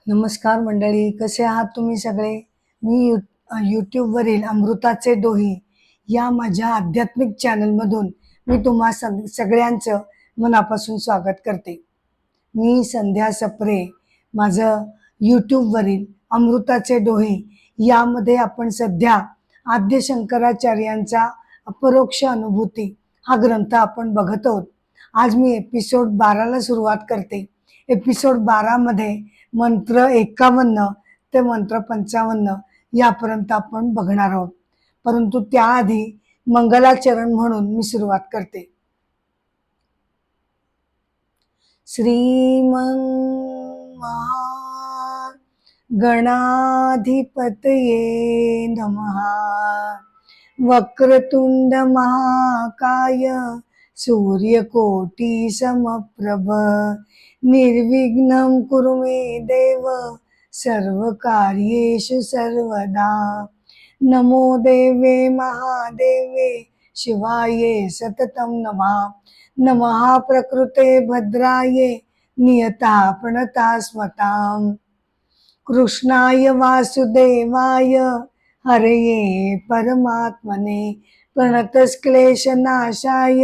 नमस्कार मंडळी, कसे आहात तुम्ही सगळे? मी यूट्यूबवरील अमृताचे डोही या माझ्या आध्यात्मिक चॅनलमधून मी तुम्हा सगळ्यांचं मनापासून स्वागत करते. मी संध्या सप्रे. माझं यूट्यूबवरील अमृताचे डोही यामध्ये आपण सध्या आद्य शंकराचार्यांचा अपरोक्ष अनुभूती हा ग्रंथ आपण बघत आहोत. आज मी एपिसोड 12ला सुरुवात करते. एपिसोड 12मध्ये मंत्र 51 ते मंत्र 55 यापर्यंत आपण बघणार आहोत. परंतु त्याआधी मंगलाचरण म्हणून मी सुरुवात करते. श्रीमं गणाधिपतये नमः. वक्रतुंड महाकाय सूर्यकोटि समप्रभ. निर्विघ्नं कुरु मे देव सर्वकार्येषु सर्वदा. नमो देवे महादेवे शिवाये सततं नमः. नमः प्रकृते भद्राये नियता प्रणता स्मताम्. कृष्णाय वासुदेवाय हरये परमात्मने प्रणतक्लेशनाशाय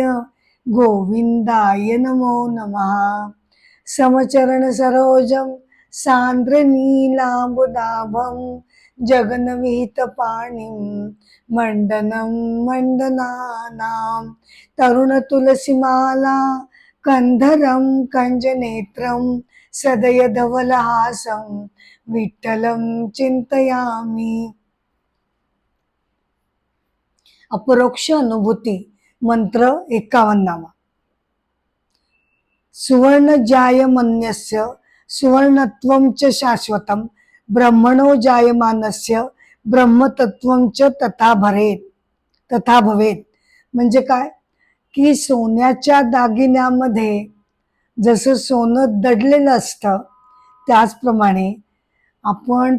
गोविंदाय नमो नमः. समचरण सरोजं सांद्र नीलांबुदाभं जगन्विहित पाणिं मंडनं मंडनानां. तरुण तुलसीमाला कंधरं कंजनेत्रं सदय धवलहासं विठ्ठलं चिंतयामि. अपरोक्ष अनुभूती मंत्र 51. सुवर्ण जायमन्यस्य सुवर्णत्वं च शाश्वतं ब्रह्मणो जायमानस्य ब्रह्मतत्वं च तथा भवेत. म्हणजे काय की सोन्याच्या दागिन्यामध्ये जसं सोनं दडलेलं असतं त्याचप्रमाणे आपण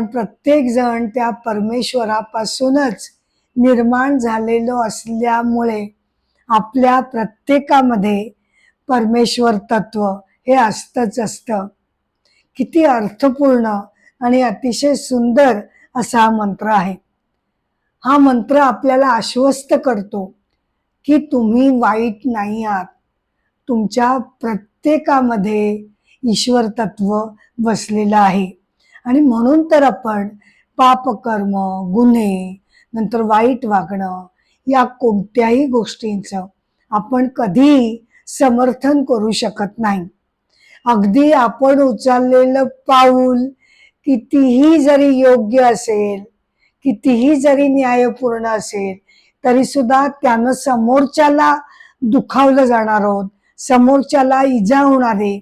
प्रत्येक जण त्या परमेश्वरापासूनच निर्माण झालेलो असल्यामुळे आपल्या प्रत्येकामध्ये परमेश्वर तत्व हे असतंच असतं. किती अर्थपूर्ण आणि अतिशय सुंदर असा हा मंत्र आहे. हा मंत्र आपल्याला आश्वस्त करतो की तुम्ही वाईट नाही आहात. तुमच्या प्रत्येकामध्ये ईश्वर तत्व वसलेलं आहे आणि म्हणून तर आपण पापकर्म, गुन्हे, नंतर वाईट वागणं या कोणत्याही गोष्टींचं आपण कधीही समर्थन करू शकत नाही. अगदी आपण उचललेलं पाऊल कितीही जरी योग्य असेल, कितीही जरी न्यायपूर्ण असेल, तरी सुद्धा त्यानं समोरच्याला दुखावलं जाणार आहोत, समोरच्याला इजा होणारे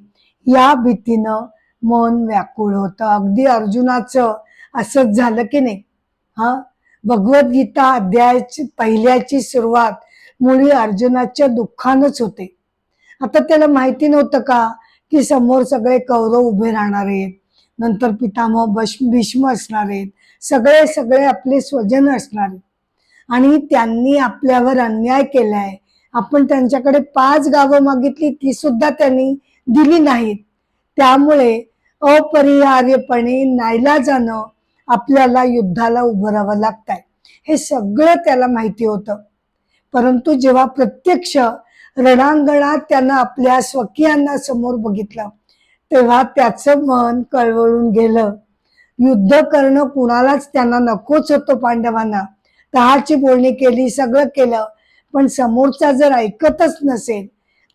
या भीतीनं मन व्याकुळ होतं. अगदी अर्जुनाचं असंच झालं की नाही. भगवद्गीता अध्यायाची पहिल्याची सुरुवात मुळी अर्जुनाच्या दुःखानच होते. आता त्याला माहिती नव्हतं का की समोर सगळे कौरव उभे राहणार आहेत, नंतर पितामह भीष्म असणार आहेत, सगळे आपले स्वजन असणार आहेत आणि त्यांनी आपल्यावर अन्याय केलाय. आपण त्यांच्याकडे 5 गावं मागितली ती सुद्धा त्यांनी दिली नाहीत. त्यामुळे अपरिहार्यपणे नाईलाजानं आपल्याला युद्धाला उभं राहावं लागतंय. हे सगळं त्याला माहिती होतं. परंतु जेव्हा प्रत्यक्ष रणांगणात त्यानं आपल्या स्वकीयांना समोर बघितलं तेव्हा त्याचं मन कळवळून गेलं. युद्ध करणं कुणालाच त्यांना नकोच होतं. पांडवांना 10ची बोलणी केली, सगळं केलं, पण समोरचा जर ऐकतच नसेल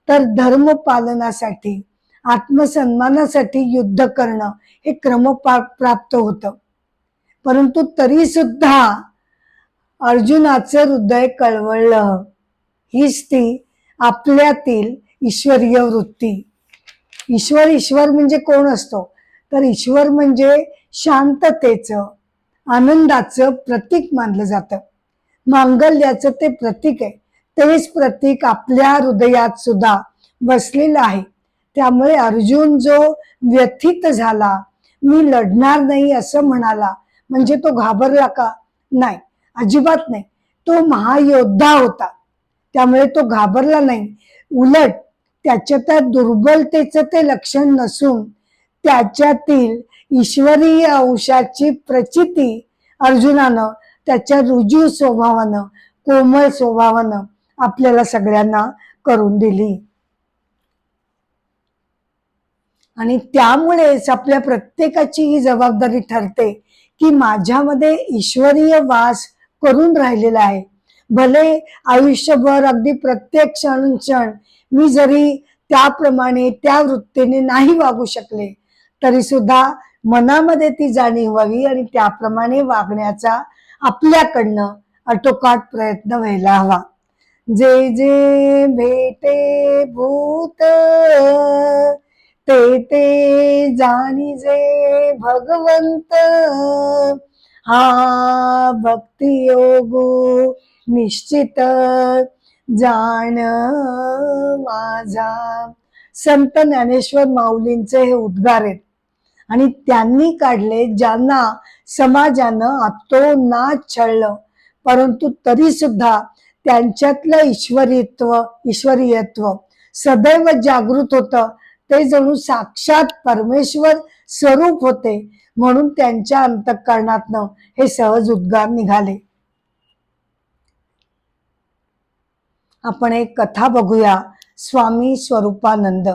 तर धर्म पालनासाठी, आत्मसन्मानासाठी युद्ध करणं हे क्रमप्राप्त होतं. परंतु तरी सुद्धा अर्जुनाचं हृदय कळवळलं. हीच ती आपल्यातील ईश्वरीय वृत्ती. ईश्वर म्हणजे कोण असतो तर ईश्वर म्हणजे शांततेचं, आनंदाचं प्रतीक मानलं जातं. मांगल्याचं ते प्रतीक आहे. तेच प्रतीक आपल्या हृदयात सुद्धा बसलेलं आहे. त्यामुळे अर्जुन जो व्यथित झाला, मी लढणार नाही असं म्हणाला, म्हणजे तो घाबरला का? नाही, अजिबात नाही. तो महायोद्धा होता, त्यामुळे तो घाबरला नाही. उलट त्याच्या त्या दुर्बलतेचं ते लक्षण नसून त्याच्यातील ईश्वरीय अंशाची प्रचिती अर्जुनानं त्याच्या रुजू स्वभावानं, कोमल स्वभावानं आपल्याला सगळ्यांना करून दिली. आणि त्यामुळेच आपल्या प्रत्येकाची ही जबाबदारी ठरते की माझ्यामध्ये ईश्वरीय वास करून राहिलेला आहे. भले आयुष्यभर अगदी प्रत्येक क्षण मी जरी त्याप्रमाणे त्या वृत्तीने नाही वागू शकले तरी सुद्धा मनामध्ये ती जाणीव व्हावी आणि त्याप्रमाणे वागण्याचा आपल्याकडनं आटोकाट प्रयत्न व्हायला हवा. जे जे भेटे भूत ते ते जाणीजे भगवंत, हा भक्ती योग निश्चित जाण माझा. संत ज्ञानेश्वर माऊलींचे हे उद्गार आहेत आणि त्यांनी काढले, ज्यांना समाजानं आतोनात छळलं परंतु तरी सुद्धा त्यांच्यातलं ईश्वरीयत्व सदैव जागृत होतं. ते जणू साक्षात परमेश्वर स्वरूप होते म्हणून त्यांच्या अंतःकरणातनं हे सहज उद्गार निघाले. आपण एक कथा बघूया. स्वामी स्वरूपानंद,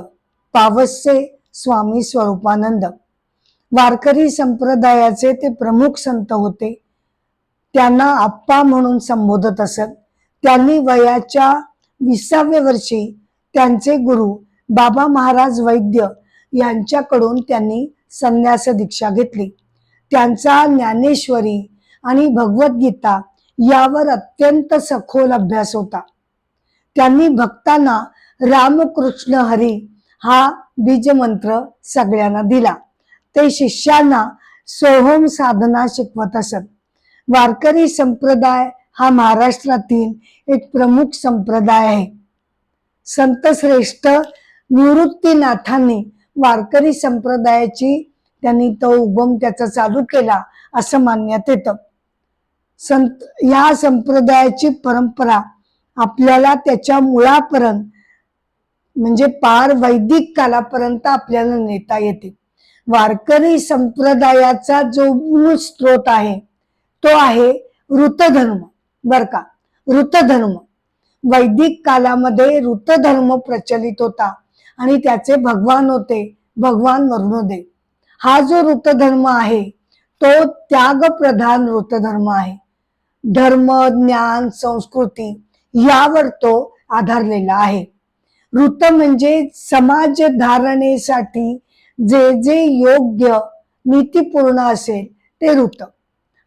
पावसचे स्वामी स्वरूपानंद वारकरी संप्रदायाचे ते प्रमुख संत होते. त्यांना आप्पा म्हणून संबोधत असत. त्यांनी वयाच्या 20व्या वर्षी त्यांचे गुरु बाबा महाराज वैद्य यांच्याकडून त्यांनी संन्यास दीक्षा घेतली. त्यांचा ज्ञानेश्वरी आणि भगवद्गीता यावर अत्यंत सखोल अभ्यास होता. त्यांनी भक्तांना रामकृष्ण हरी हा बीजमंत्र सगळ्यांना दिला. ते शिष्यांना सोहम साधना शिकवत असत. वारकरी संप्रदाय हा महाराष्ट्रातील एक प्रमुख संप्रदाय आहे. संत श्रेष्ठ निवृत्तीनाथांनी वारकरी संप्रदायाची त्यांनी तो उगम त्याचा चालू केला असं मानण्यात येतं. या संप्रदायाची परंपरा आपल्याला त्याच्या मुळापर्यंत म्हणजे पार वैदिक कालापर्यंत आपल्याला नेता येते. वारकरी संप्रदायाचा जो मूळ स्रोत आहे तो आहे ऋतधर्म. बर का, ऋतधर्म वैदिक कालामध्ये ऋतधर्म प्रचलित होता आणि त्याचे भगवान होते भगवान वरुणदेव. हा जो ऋतधर्म आहे तो त्यागप्रधान ऋतधर्म आहे. धर्म, ज्ञान, संस्कृती यावर तो आधारलेला आहे. ऋत म्हणजे समाज धारणेसाठी जे जे योग्य नीतीपूर्ण असेल ते ऋत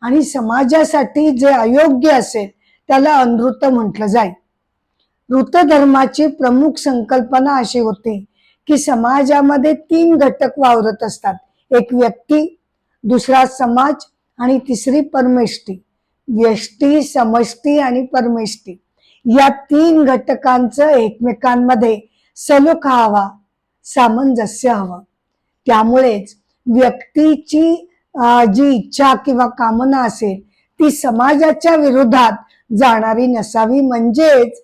आणि समाजासाठी जे अयोग्य असेल त्याला अनृत म्हटलं जाईल. ऋतधर्माची प्रमुख संकल्पना अशी होती की समाजामध्ये 3 घटक वावरत असतात. एक व्यक्ती, दुसरा समाज आणि तिसरी परमेष्टी. व्यष्टी, समष्टी आणि परमेष्टी या 3 घटकांचं एकमेकांमध्ये सलोखा हवा, सामंजस्य हवं. त्यामुळेच व्यक्तीची जी इच्छा किंवा कामना असेल ती समाजाच्या विरोधात जाणारी नसावी, म्हणजेच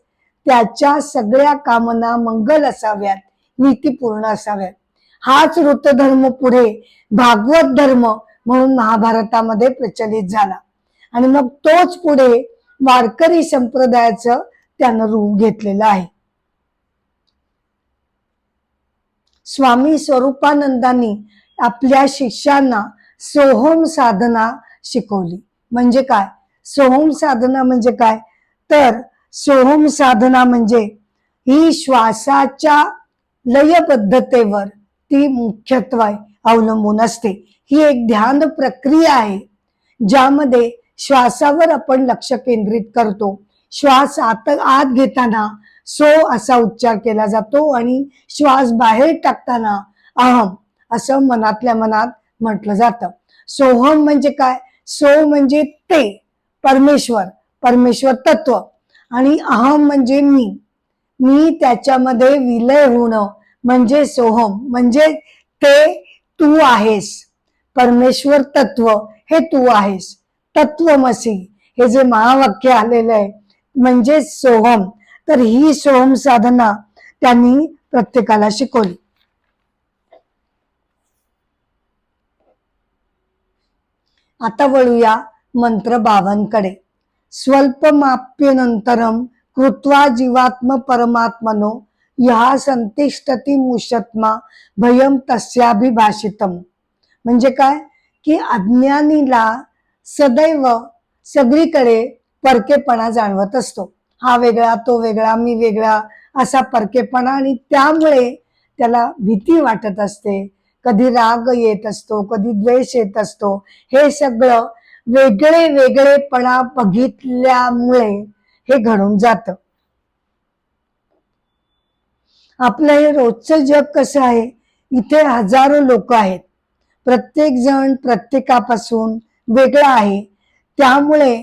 त्याच्या सगळ्या कामना मंगल असाव्यात, नीतीपूर्ण असाव्यात. हाच ऋतधर्म पुढे भागवत धर्म म्हणून महाभारतामध्ये प्रचलित झाला आणि मग तोच पुढे वारकरी संप्रदायाचं त्यानं रूप घेतलेलं आहे. स्वामी स्वरूपानंदांनी आपल्या शिष्यांना सोहम साधना शिकवली. म्हणजे काय सोहम साधना म्हणजे काय तर सोहम साधना म्हणजे ही श्वासाच्या लयबद्धतेवर ती मुख्यत्वे अवलंबून असते. ही एक ध्यान प्रक्रिया आहे ज्यामध्ये श्वासावर आपण लक्ष केंद्रित करतो. श्वास आत घेताना सो असा उच्चार केला जातो आणि श्वास बाहेर टाकताना अहम असं मनातल्या मनात म्हटलं जातं. सोहम म्हणजे काय, सो म्हणजे ते परमेश्वर, परमेश्वर तत्व आणि अहम म्हणजे मी त्याच्यामध्ये विलय होणं म्हणजे सोहम. म्हणजे ते तू आहेस, परमेश्वर तत्व हे तू आहेस. तत्वमसी हे जे महावाक्य आलेलं आहे म्हणजे सोहम. तर ही सोहम साधना त्यांनी प्रत्येकाला शिकवली. आता वळूया मंत्र 52 कडे. स्वल्पमाप्यनंतरम कृत्वा जीवात्म परमात्मनो या संतिष्ठती मुषत्मा भयम तस्याभिभाषितम. म्हणजे काय की अज्ञानीला सदैव सगळीकडे परकेपणा जाणवत असतो. हा वेगळा, तो वेगळा, मी वेगळा, असा परकेपणा, आणि त्यामुळे त्याला भीती वाटत असते. कधी राग येत असतो, कधी द्वेष येत असतो. हे सगळं वेगळे वेगळेपणा बघितल्यामुळे हे घडून जातं. आपलं हे रोजचं जग कसं आहे, इथे हजारो लोक आहेत, प्रत्येक जण प्रत्येकापासून वेगळा आहे. त्यामुळे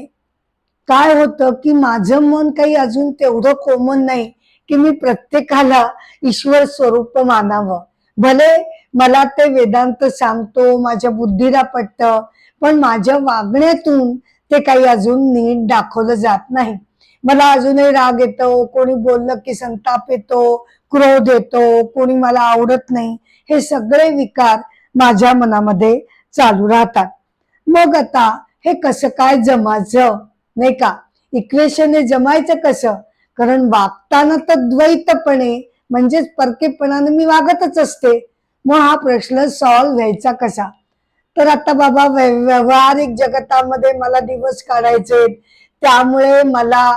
काय होतं की माझं मन काही अजून तेवढं कोमल नाही की मी प्रत्येकाला ईश्वर स्वरूप मानावं. भले मला ते वेदांत सांगतो, माझ्या बुद्धीला पटतं, पण माझ्या वागण्यातून ते काही अजून नीट दाखवलं जात नाही. मला अजूनही राग येतो, कोणी बोललं की संताप येतो, क्रोध येतो, कोणी मला आवडत नाही, हे सगळे विकार माझ्या मनामध्ये चालू राहतात. मग आता हे कसं काय जमायचं, नाही का? इक्वेशन हे जमायचं कसं? कारण वागताना तर द्वैतपणे म्हणजेच परकेपणाने मी वागतच असते. मग हा प्रश्न सॉल्व्ह व्हायचा कसा? तर आता बाबा व्यावहारिक जगतामध्ये मला दिवस काढायचे, त्यामुळे मला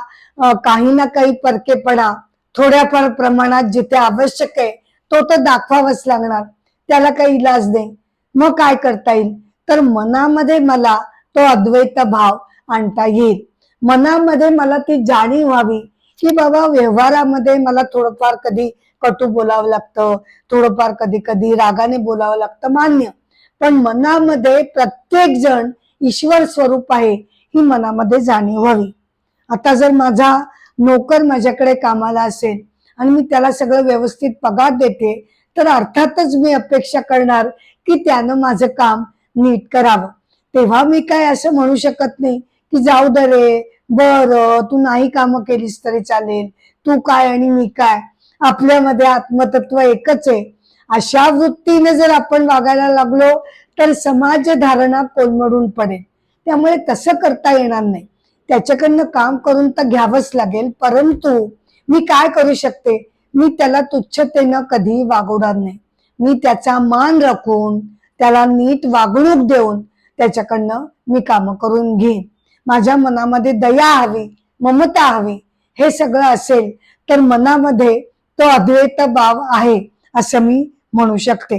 काही ना काही परकेपणा थोड्याफार प्रमाणात जिथे आवश्यक आहे तो तर दाखवावाच लागणार. त्याला काही इलाज नाही. मग काय करता येईल? तर मनामध्ये मला तो अद्वैत भाव आणता येईल. मनामध्ये मला ती जाणीव व्हावी की बाबा व्यवहारामध्ये मला थोडंफार कधी कटू बोलावं लागतं, थोडंफार कधी कधी रागाने बोलावं लागतं, मान्य. पण मनामध्ये प्रत्येक जण ईश्वर स्वरूप आहे ही मनामध्ये जाणीव व्हावी. आता जर माझा नोकर माझ्याकडे कामाला असेल आणि मी त्याला सगळं व्यवस्थित पगार देते, तर अर्थातच मी अपेक्षा करणार की त्यानं माझं काम नीट करावं. तेव्हा मी काय असं म्हणू शकत नाही की जाऊ दे रे, बरं तू नाही कामं केलीस तरी चालेल, तू काय आणि मी काय, आपल्यामध्ये आत्मतत्व एकच आहे. अशा वृत्तीने जर आपण वागायला लागलो तर समाज धारणा कोलमडून पडेल. त्यामुळे तसं करता येणार नाही. त्याच्याकडनं काम करून तर घ्यावंच लागेल, परंतु मी काय करू शकते, मी त्याला तुच्छतेनं कधी वागवणार नाही. मी त्याचा मान राखून त्याला नीट वागणूक देऊन त्याच्याकडनं मी काम करून घेईन. माझ्या मनामध्ये दया हवी, ममता हवी, हे सगळं असेल तर मनामध्ये तो अद्वैत भाव आहे असं मी म्हणू शकते.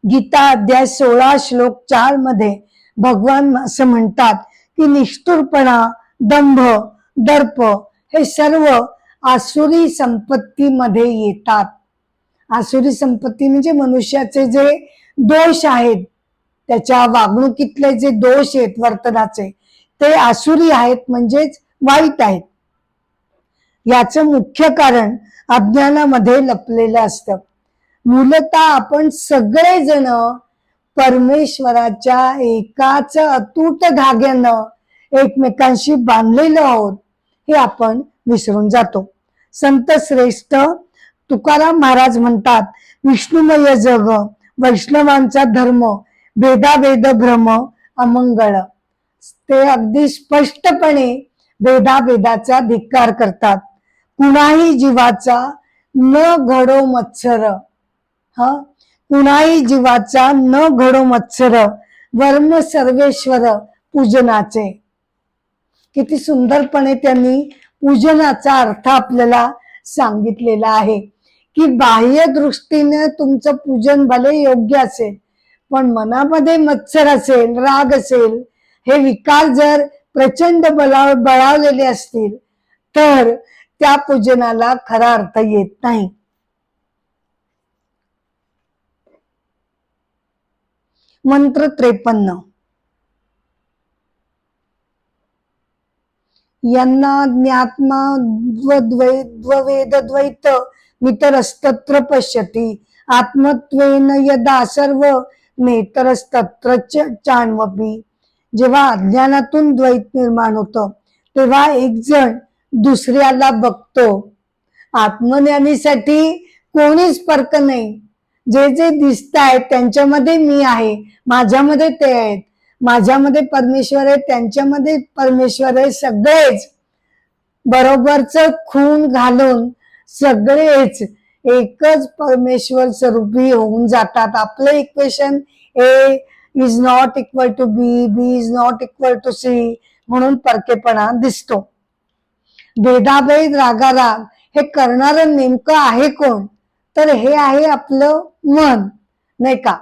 गीता अध्याय 16 श्लोक 4 मध्ये भगवान असं म्हणतात की निष्ठुरपणा, दंभ, दर्प हे सर्व आसुरी संपत्तीमध्ये येतात. आसुरी संपत्ती म्हणजे मनुष्याचे जे दोष आहेत, त्याच्या वागणुकीतले जे दोष आहेत वर्तनाचे, ते आसुरी आहेत, म्हणजेच वाईट आहेत. याचं मुख्य कारण अज्ञानामध्ये लपलेलं असतं. मूलतः आपण सगळेजण परमेश्वराच्या एकाच अतूट धाग्यानं एकमेकांशी बांधलेलो आहोत हे आपण विसरून जातो. संत श्रेष्ठ तुकाराम महाराज म्हणतात, विष्णुमय जग वैष्णवांचा धर्म, भेदाभेद भ्रम अमंगळ. ते अगदी स्पष्टपणे भेदाभेदाचा धिक्कार करतात. कुणाही जीवाचा न घडो मत्सर, कुणाही जीवाचा न घडो मत्सर, वर्म सर्वेश्वर पूजनाचे. किती सुंदरपणे त्यांनी पूजनाचा अर्थ आपल्याला सांगितलेला आहे की बाह्य दृष्टीने तुमचं पूजन भले योग्य असेल, पण मनामध्ये मत्सर असेल, राग असेल, हे विकार जर प्रचंड बळावलेले असतील तर त्या पूजनाला खरा अर्थ येत नाही. मंत्र 53. यांना ज्ञात्मा द्ववेद द्वैत नितरस्तत्र पश्यति आत्मत्वेन यदा सर्व नेतरस्तत्र चान्वपि. जेव्हा अज्ञानातून द्वैत निर्माण होतं तेव्हा एक जण दुसऱ्याला बघतो, आत्मज्ञानीसाठी कोणीच फरक नाही. जे जे दिसत आहेत त्यांच्यामध्ये मी आहे, माझ्यामध्ये ते आहेत, माझ्यामध्ये परमेश्वर आहे, त्यांच्यामध्ये परमेश्वर आहे. सगळेच बरोबरच खून घालून सगळेच एकच परमेश्वर स्वरूपी होऊन जातात. आपलं equation A is not equal to B, B is not equal to C म्हणून परकेपणा दिसतो. भेदाभेद रागाराग हे करणारं नेमकं आहे कोण? तर हे आहे आपलं मन, नाही का?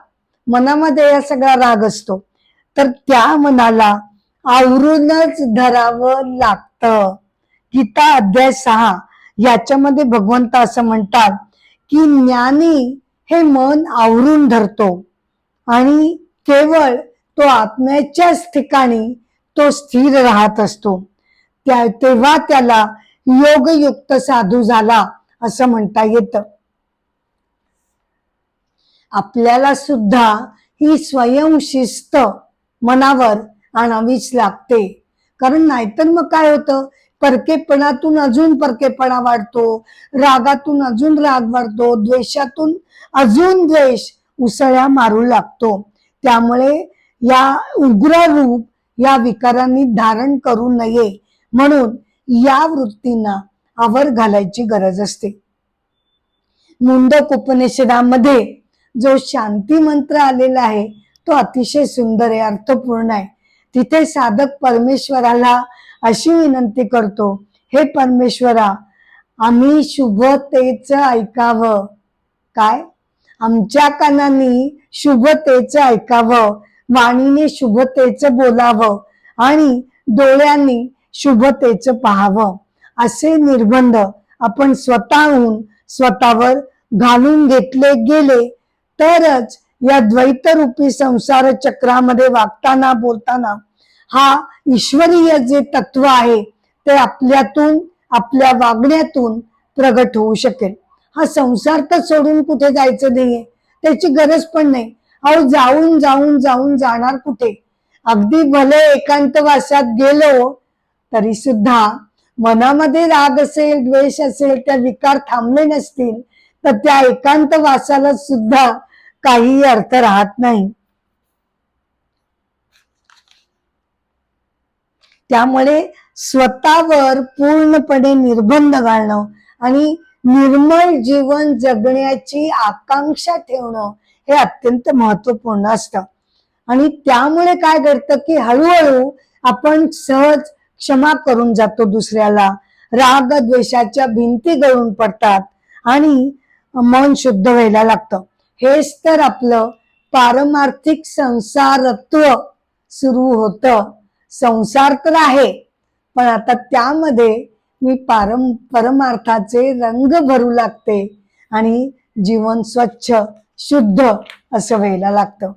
मनामध्ये या सगळा राग असतो. तर त्या मनाला आवरूनच धरावं लागतं. गीता अध्याय 6 याच्यामध्ये भगवंत असं म्हणतात की ज्ञानी हे मन आवरून धरतो आणि केवळ तो आत्म्याच्याच ठिकाणी तो स्थिर राहत असतो. तेव्हा त्याला योगयुक्त साधू झाला असं म्हणता येतं. आपल्याला सुद्धा ही स्वयंशिस्त मनावर आणावीच लागते. कारण नाहीतर मग काय होतं, परकेपणातून अजून परकेपणा वाढतो, रागातून अजून राग वाढतो, द्वेषातून अजून द्वेष उसळ्या मारू लागतो. त्यामुळे या उग्र रूप या विकारांनी धारण करू नये म्हणून या वृत्तींना आवर घालायची गरज असते. मुंडक उपनिषदामध्ये जो शांती मंत्र आलेला आहे तो अतिशय सुंदर आहे, अर्थपूर्ण आहे. तिथे साधक परमेश्वराला अशी विनंती करतो, हे परमेश्वरा, आम्ही शुभतेचं ऐकावं. काय? आमच्या कानांनी शुभतेचं ऐकावं, वाणीने शुभतेचं बोलावं आणि डोळ्यांनी शुभतेचं पाहावं. असे निर्बंध आपण स्वतःहून स्वतःवर घालून घेतले गेले तरच या द्वैतरूपी संसार चक्रामध्ये वागताना बोलताना हा ईश्वरीय जे तत्व आहे ते आपल्यातून, आपल्या वागण्यातून प्रगट होऊ शकेल. हा संसार तर सोडून कुठे जायचं नाहीये, त्याची गरज पण नाही. अहो जाऊन जाऊन जाऊन जाणार कुठे? अगदी भले एकांतवासात गेलो तरी सुद्धा मनामध्ये राग असेल, द्वेष असेल, त्या विकार थांबले नसतील तर त्या एकांतवासाला सुद्धा काही अर्थ राहत नाही. त्यामुळे स्वतःवर पूर्णपणे निर्बंध घालणं आणि निर्मळ जीवन जगण्याची आकांक्षा ठेवणं हे अत्यंत महत्वपूर्ण असतं. आणि त्यामुळे काय घडतं की हळूहळू आपण सहज क्षमा करून जातो दुसऱ्याला, राग द्वेषाच्या भिंती गळून पडतात आणि मन शुद्ध व्हायला लागतं. हेच तर आपलं पारमार्थिक संसारत्व सुरू होतं. संसार तर आहे, पण आता त्यामध्ये मी परमार्थाचे रंग भरू लागते आणि जीवन स्वच्छ शुद्ध असं व्हायला लागतं.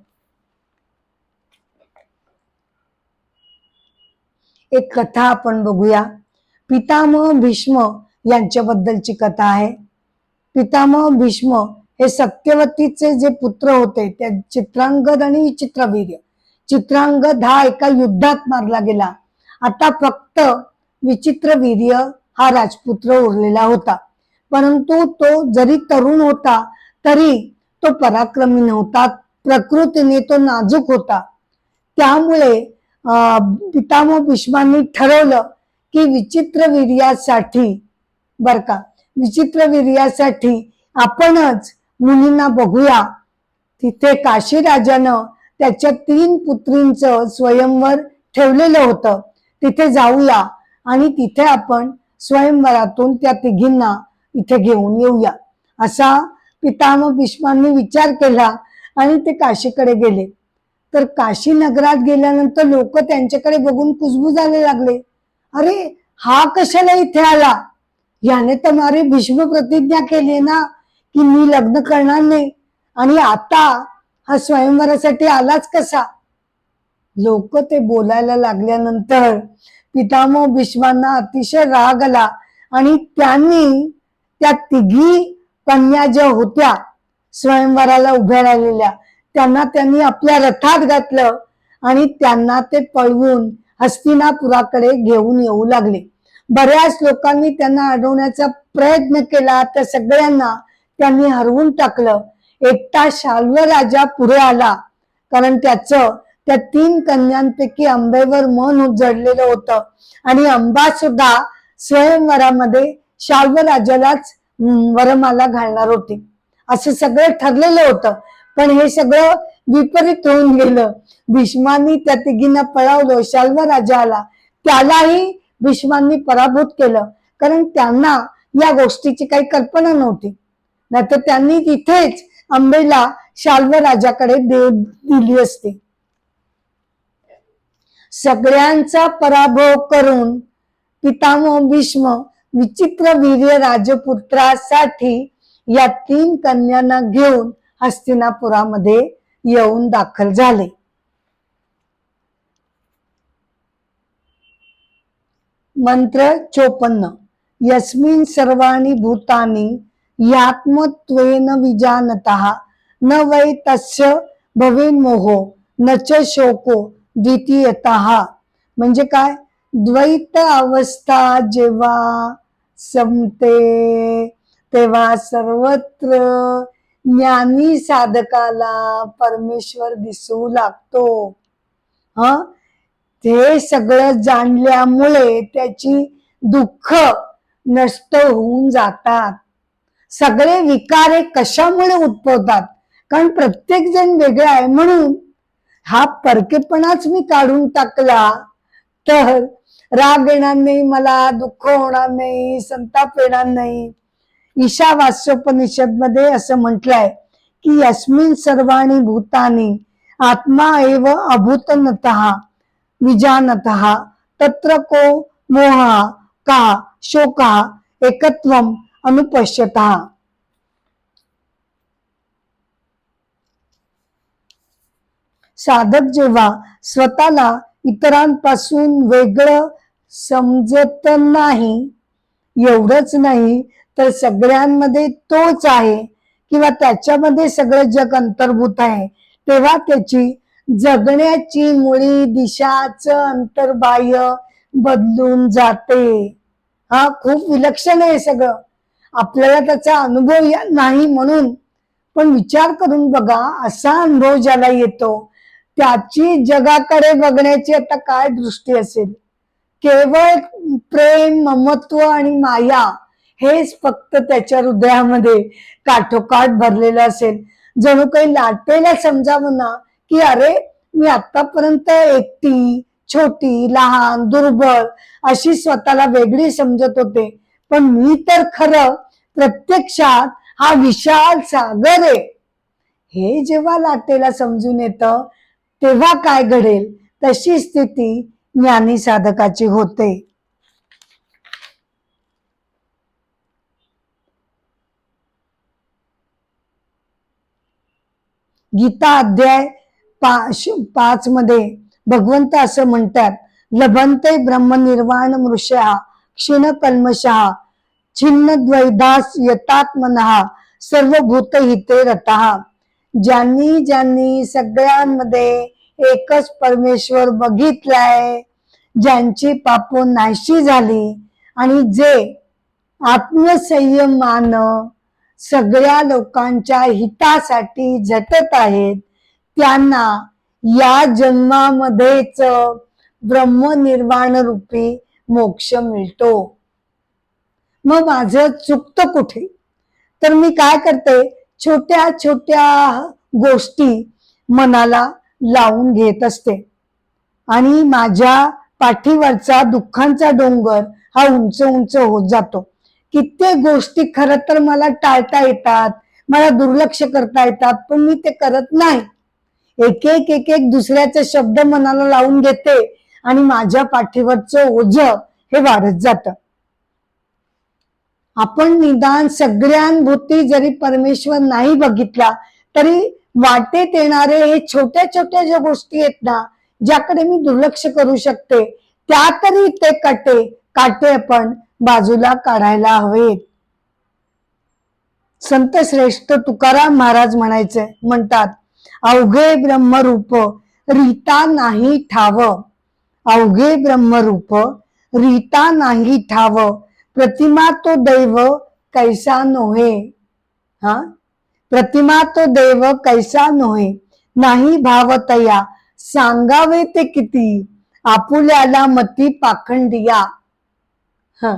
एक कथा आपण बघूया. पितामह भीष्म यांच्याबद्दलची कथा आहे. पितामह भीष्म हे सत्यवतीचे जे पुत्र होते, त्या चित्रांगद आणि विचित्रवीर्य. चित्रांगद हा एका युद्धात मारला गेला. आता फक्त विचित्रवीर्य हा राजपुत्र उरलेला होता. परंतु तो जरी तरुण होता तरी तो पराक्रमी नव्हता, प्रकृतीने तो नाजूक होता. त्यामुळे पितामह भीष्मांनी ठरवलं की विचित्रवीर्यासाठी, बर का, विचित्रवीर्यासाठी आपणच मुलींना बघूया. तिथे काशी राजानं त्याच्या 3 पुत्रींचं स्वयंवर ठेवलेलं होतं. तिथे जाऊया आणि तिथे आपण स्वयंवरातून त्या तिघींना इथे घेऊन येऊया, असा पितामह भीष्मांनी विचार केला आणि ते काशीकडे गेले. तर काशी नगरात गेल्यानंतर लोक त्यांच्याकडे बघून कुजबुजायला लागले. अरे हा कशाला इथे आला? याने तर मारे भीष्म प्रतिज्ञा केली ना की मी लग्न करणार नाही, आणि आता हा स्वयंवरासाठी आलाच कसा? लोक ते बोलायला लागल्यानंतर पितामह भीष्मांना अतिशय राग आला आणि त्यांनी त्या तिघी कन्या ज्या होत्या स्वयंवराला उभ्या राहिलेल्या त्यांनी आपल्या रथात घातलं आणि त्यांना ते पळवून हस्तिनापुराकडे घेऊन येऊ लागले. बऱ्याच लोकांनी त्यांना अडवण्याचा प्रयत्न केला, त्या सगळ्यांना त्यांनी हरवून टाकलं. एकटा शाल्व राजा पुढे आला, कारण त्याचं त्या 3 कन्यांपैकी अंबेवर मन उजळलेलं होतं आणि अंबा सुद्धा स्वयंवरामध्ये शाल्व राजालाच वरमाला घालणार होती, असं सगळं ठरलेलं होतं. पण हे सगळं विपरीत होऊन गेलं. भीष्मांनी त्या तिघींना पळवलं. शाल्व राजा आला, त्यालाही भीष्मांनी पराभूत केलं, कारण त्यांना या गोष्टीची काही कल्पना नव्हती. नाहीतर त्यांनी तिथेच अंबेला शाल्व राजाकडे दिली असती. सगळ्यांचा पराभव करून पितामह भीष्म विचित्र वीर्य राजपुत्रासाठी या 3 कन्यांना घेऊन हस्तिनापुरामध्ये येऊन दाखल झाले. मंत्र 54. यस्मिन् सर्वाणि भूतानि यात्मत्वेन विजानतः न वै तस्य भवेन्मोहो न च शोको द्वितीयतः. म्हणजे काय? द्वैत अवस्था जेव्हा संपते तेव्हा सर्वत्र ज्ञानी साधकाला परमेश्वर दिसू लागतो. ते सगळं जाणल्यामुळे त्याची दुःख नष्ट होऊन जातात. सगळे विकार हे कशामुळे उद्भवतात? कारण प्रत्येक जण वेगळा आहे. म्हणून हा परकेपणाच मी काढून टाकला तर राग येणार नाही, मला दुःख होणार नाही, संताप येणार नाही. ईशावास्योपनिषद मध्ये असं म्हटलंय की यस्मिन् सर्वाणि भूतानि आत्मा एव अभूतनतः विजानतः तत्र को मोह का शोका एकत्वम अनुपश्यतः. साधक जेव्हा स्वतःला इतरांपासून वेगळं समजत नाही, एवढंच नाही तर सगळ्यांमध्ये तोच आहे किंवा त्याच्यामध्ये सगळं जग अंतर्भूत आहे, तेव्हा त्याची जगण्याची मुळी दिशाच अंतर्बाह्य बदलून जाते. हा खूप विलक्षण आहे सगळं. आपल्याला त्याचा अनुभव नाही म्हणून, पण विचार करून बघा, असा अनुभव ज्याला येतो त्याची जगाकडे बघण्याची आता काय दृष्टी असेल. केवळ प्रेम, ममत्व आणि माया हेच फक्त त्याच्या हृदयामध्ये काठोकाठ भरलेलं असेल. जणू काही लाटेला समजावं ना की अरे मी आतापर्यंत एकटी, छोटी, लहान, दुर्बल अशी स्वतःला वेगळी समजत होते, पण मी तर खरं प्रत्यक्षात हा विशाल सागर आहे. हे जेव्हा लाटेला समजून येतं तेव्हा काय घडेल? तशी स्थिती ज्ञानी साधकाची होते. गीता अध्याय 5 मध्ये भगवंत असं म्हणतात, लभन्ते ब्रह्मनिर्वाण मृषा क्षीण कल्मषः छिन्न द्वैधास यतात्मनः सर्वभूत हिते रतः. ज्यांनी ज्यांनी सगळ्यांमध्ये एकच परमेश्वर बघितलाय, ज्यांची पाप नाहीशी झाली आणि जे आत्मसंयमान सगळ्या लोकांच्या हितासाठी झटत आहेत, त्यांना या जन्मामध्येच ब्रह्मनिर्वाण रूपी मोक्ष मिळतो. मग माझं चुकतं कुठे? तर मी काय करते, छोट्या छोट्या गोष्टी मनाला लावून घेत असते आणि माझ्या पाठीवरचा दुःखांचा डोंगर हा उंच उंच होत जातो. कित्येक गोष्टी खरं तर मला टाळता येतात, मला दुर्लक्ष करता येतात, पण मी ते करत नाही. एक एक एक एक दुसऱ्याचे शब्द मनाला लावून घेते आणि माझ्या पाठीवरचं ओझ हे वाढत जातं. आपण निदान सगळ्यांभोवती जरी परमेश्वर नाही बघितला तरी वाटेत येणारे हे छोट्या छोट्या ज्या गोष्टी आहेत ना, ज्याकडे मी दुर्लक्ष करू शकते, त्या तरी ते काटे आपण बाजूला काढायला हवेत. संत श्रेष्ठ तुकाराम महाराज म्हणतात, अवघे ब्रह्मरूप रीता नाही ठाव, अवघे ब्रह्मरूप रीता नाही ठाव, प्रतिमा तो दैव कैसा नोहे. हा, प्रतिमा तो दैव कैसा नोहे, नाही भावतया सांगावे ते किती, आपुल्याला मती पाखंडिया. हा,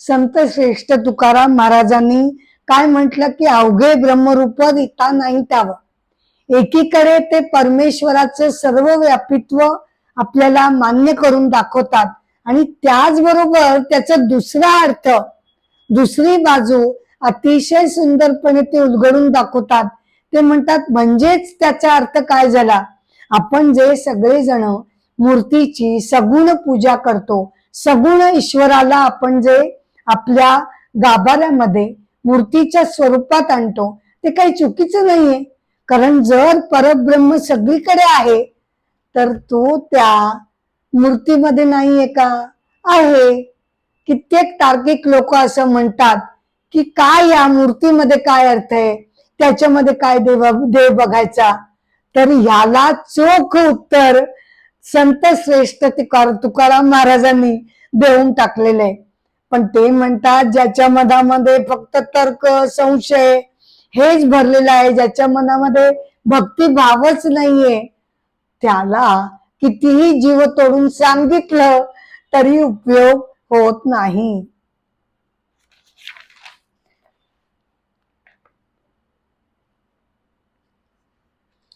संत श्रेष्ठ तुकाराम महाराजांनी काय म्हटलं की अवघे ब्रह्मरूप रीता नाही ठाव. एकीकडे ते परमेश्वराचं सर्व व्यापित्व आपल्याला मान्य करून दाखवतात आणि त्याचबरोबर त्याचा दुसरा अर्थ, दुसरी बाजू अतिशय सुंदरपणे ते उलगडून दाखवतात. ते म्हणतात म्हणजेच त्याचा अर्थ काय झाला, आपण जे सगळेजण मूर्तीची सगुण पूजा करतो, सगुण ईश्वराला आपण जे आपल्या गाभाऱ्यामध्ये मूर्तीच्या स्वरूपात आणतो, ते काही चुकीचं नाहीये. कारण जर परब्रह्म सगळीकडे आहे तर तो त्या मूर्तीमध्ये नाहीये का, आहे. कित्येक तार्किक लोक असं म्हणतात की काय या मूर्तीमध्ये काय अर्थ आहे, त्याच्यामध्ये काय देव बघायचा. तर ह्याला चोख उत्तर संत श्रेष्ठ तुकाराम महाराजांनी देऊन टाकलेले आहे. पण ते म्हणतात ज्याच्या मनामध्ये फक्त तर्क संशय हेच भरलेलं आहे, ज्याच्या मनामध्ये भक्तिभावच नाहीये, त्याला कितीही जीव तोडून सांगितलं तरी उपयोग होत नाही.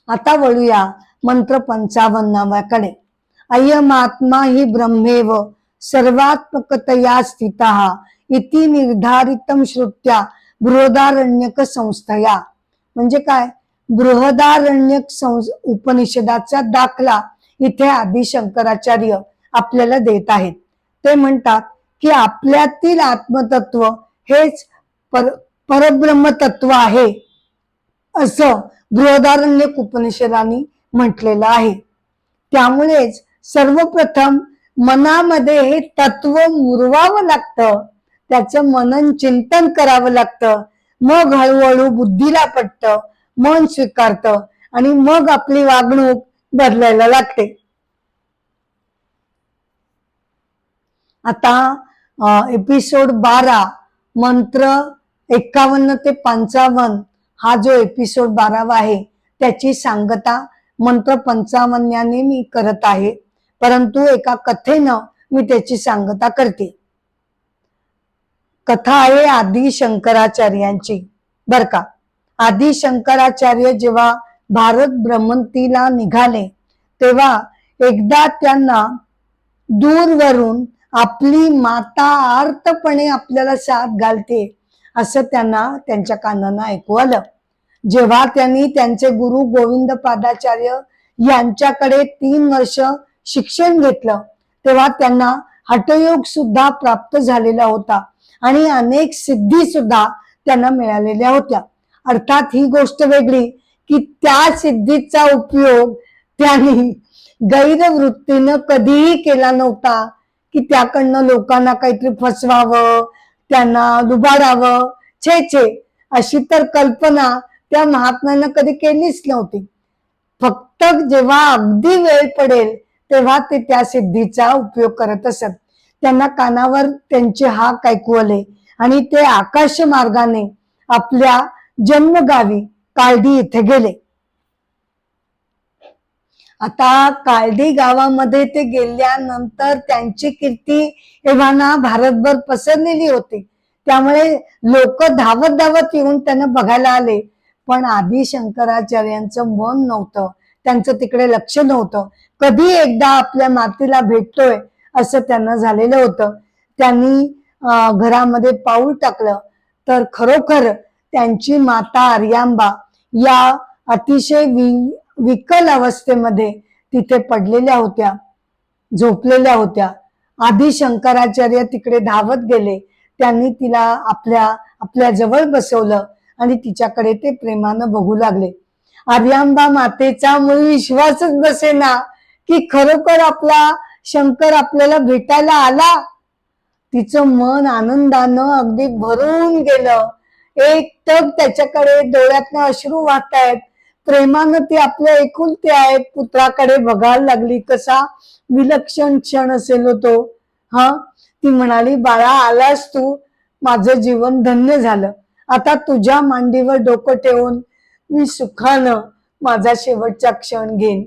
आता वळूया मंत्र 55कडे. अयमात्मा हि ब्रह्मेव सर्वात्मकतया स्थितः इति निर्धारितम श्रुत्या बृहदारण्यक संस्थया. म्हणजे काय, बृहदारण्यक उपनिषदाचा दाखला इथे आदि शंकराचार्य आपल्याला देत आहेत. ते म्हणतात की आपल्यातील आत्मतत्व हेच परब्रह्म तत्व आहे असं बृहदारण्यक उपनिषदांनी म्हटलेलं आहे. त्यामुळेच सर्वप्रथम मनामध्ये हे तत्व मुरवावं लागतं, त्याचं मनन चिंतन करावं लागतं. मग हळूहळू बुद्धीला पटतं, मन स्वीकारतं आणि मग आपली वागणूक बदलायला लागते. आता एपिसोड 12 मंत्र 51 ते 55 हा जो एपिसोड 12 आहे त्याची सांगता मंत्र 55 मी करत आहे, परंतु एका कथेनं मी त्याची सांगता करते. कथा आहे आदि शंकराचार्यांची बर का. आदि शंकराचार्य जेव्हा भारत भ्रमंतीला निघाले तेव्हा एकदा त्यांना दूरवरून आपली माता आर्तपणे आपल्याला साथ घालते असं त्यांना त्यांच्या कानांना ऐकू आलं. जेव्हा त्यांनी त्यांचे गुरु गोविंद पादाचार्य यांच्याकडे 3 वर्ष शिक्षण घेतलं तेव्हा त्यांना हठयोग सुद्धा प्राप्त झालेला होता आणि अनेक सिद्धी सुद्धा त्यांना मिळालेल्या होत्या. अर्थात ही गोष्ट वेगळी की त्या सिद्धीचा उपयोग त्यांनी गैरवृत्तीनं कधीही केला नव्हता, की त्याकडनं लोकांना काहीतरी फसवावं, त्यांना लुबाडावं. छे छे, अशी तर कल्पना त्या महात्म्यांना कधी केलीच नव्हती. फक्त जेव्हा अगदी वेळ पडेल तेव्हा ते त्या सिद्धीचा उपयोग करत असत. त्यांना कानावर त्यांचे हाक ऐकू आले आणि ते आकाश मार्गाने आपल्या जन्मगावी काळडी इथे गेले. आता काळडी गावामध्ये ते गेल्यानंतर त्यांची कीर्ती एव्हाना भारतभर पसरलेली होती. त्यामुळे लोक धावत धावत येऊन त्यांना बघायला आले. पण आदि शंकराचार्यांचं मन नव्हतं, त्यांचं तिकडे लक्ष नव्हतं. कधी एकदा आपल्या मातेला भेटतोय असं त्यांना झालेलं होतं. त्यांनी घरामध्ये पाऊल टाकलं तर खरोखर त्यांची माता आर्यांबा या अतिशय विकल अवस्थेमध्ये तिथे पडलेल्या होत्या, झोपलेल्या होत्या. आदि शंकराचार्य तिकडे धावत गेले. त्यांनी तिला आपल्या जवळ बसवलं आणि तिच्याकडे ते प्रेमानं बघू लागले. आर्यांबा मातेचा मूळ विश्वासच बसेना की खरोखर आपला शंकर आपल्याला भेटायला आला. तिचं मन आनंदानं अगदी भरून गेलं. एकटक त्याच्याकडे डोळ्यातनं अश्रू वाहतायत. प्रेमानं ती आपल्या एकुलते आहेत पुत्राकडे बघायला लागली. कसा विलक्षण क्षण असेल तो. हा, ती म्हणाली, बाळा आलास तू, माझं जीवन धन्य झालं. आता तुझ्या मांडीवर डोकं ठेवून मी सुखानं माझा शेवटचा क्षण घेईन.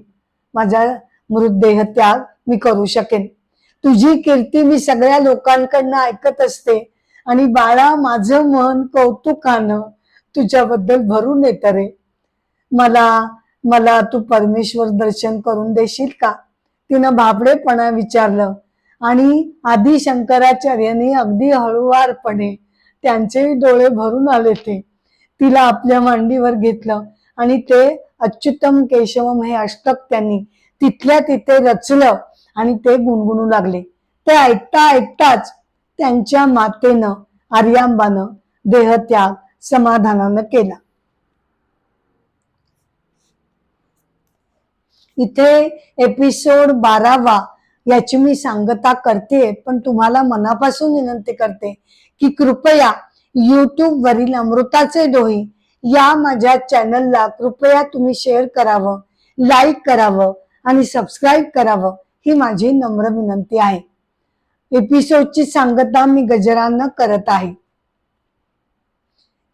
माझा मृतदेह त्याग मी करू शकेन. तुझी कीर्ती मी सगळ्या लोकांकडनं ऐकत असते आणि बाळा माझं मन कौतुकानं तुझ्याबद्दल भरून येतं रे. मला मला तू परमेश्वर दर्शन करून देशील का? तिनं भाबडेपणा विचारलं आणि आदि शंकराचार्यांनी अगदी हळुवारपणे, त्यांचेही डोळे भरून आले ते, तिला आपल्या मांडीवर घेतलं आणि ते अच्युतम केशवम हे अष्टक त्यांनी तिथल्या तिथे रचलं आणि ते गुणगुणू लागले. ते ऐकता ऐकताच त्यांच्या मातेनं, आर्यांबानं देहत्याग समाधानानं केला. इथे एपिसोड 12वा याची मी सांगता करते, पण तुम्हाला मनापासून विनंती करते की कृपया YouTube वरील अमृताचे डोही या माझ्या चॅनलला कृपया तुम्ही शेअर करावं, लाईक करावं आणि सबस्क्राईब करावं, ही माझी नम्र विनंती आहे. एपिसोडची सांगता मी गजरानं करत आहे.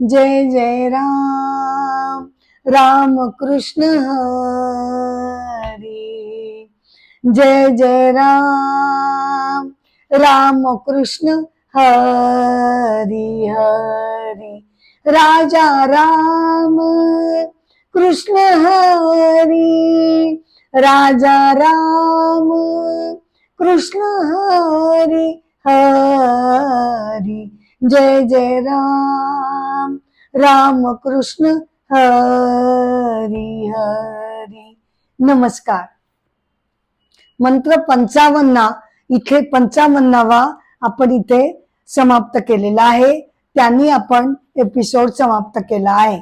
जय जय राम राम कृष्ण हरी, जय जय राम राम कृष्ण हरी हरी, राजा राम कृष्ण हरी, राजा राम कृष्ण हरी हरी, जय जय राम राम कृष्ण हरी हरी. नमस्कार. मंत्र 55 इथे 55वा आपण इथे समाप्त केलेला आहे. त्यांनी आपण एपिसोड समाप्त केला आहे.